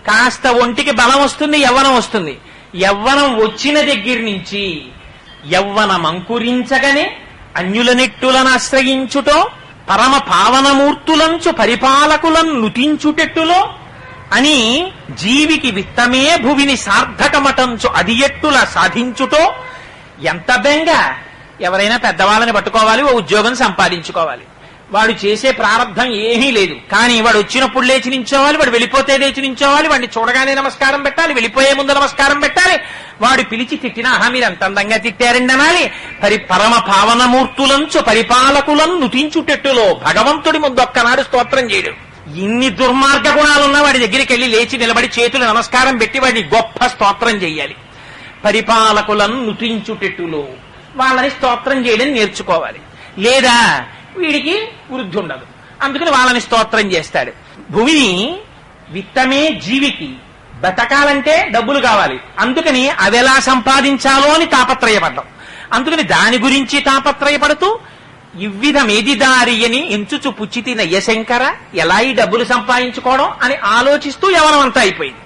కాస్త ఒంటికి బలం వస్తుంది, యవ్వనం వస్తుంది. యవ్వనం వచ్చిన దగ్గర నుంచి యవ్వనం అంకురించగానే అన్యుల నెట్టులను ఆశ్రయించుటో పరమ పావనమూర్తులంచు పరిపాలకులను నుతించుటెట్టులో అని జీవికి విత్తమే భువిని సార్థకమటంచు అది ఎట్టుల సాధించుటో. ఎంత బెంగ! ఎవరైనా పెద్దవాళ్ళని పట్టుకోవాలి, ఓ ఉద్యోగం సంపాదించుకోవాలి. వాడు చేసే ప్రారంభం ఏమీ లేదు. కానీ వాడు వచ్చినప్పుడు లేచి నించోవాలి, వాడు వెళ్ళిపోతే లేచి నించోవాలి, వాడిని చూడగానే నమస్కారం పెట్టాలి, వెళ్ళిపోయే ముందు నమస్కారం పెట్టాలి. వాడు పిలిచి తిట్టినా ఆహా మీరు ఎంత అందంగా తిట్టారండి అనాలి. పరమ పావనమూర్తులంచు పరిపాలకులను నుతించుటెట్టులో భగవంతుడి ముందు ఒక్కనాడు స్తోత్రం చేయడు. ఇన్ని దుర్మార్గ గుణాలున్నా వాడి దగ్గరికి వెళ్ళి లేచి నిలబడి చేతులు నమస్కారం పెట్టి వాడిని గొప్ప స్తోత్రం చెయ్యాలి. పరిపాలకులను నుతించుటెట్టులో వాళ్ళని స్తోత్రం చేయడం నేర్చుకోవాలి. లేదా వీడికి వృద్ధి ఉండదు, అందుకని వాళ్ళని స్తోత్రం చేస్తాడు. భూమిని విత్తమే జీవికి. బతకాలంటే డబ్బులు కావాలి, అందుకని అవి ఎలా సంపాదించాలో అని తాపత్రయపడ్డాం. అందుకని దాని గురించి తాపత్రయపడుతూ ఇవ్విధమేది దారి అని ఎంచుచు పుచ్చితిన యశంకర ఎలా ఈ డబ్బులు సంపాదించుకోవడం అని ఆలోచిస్తూ యవనం అంతా అయిపోయింది.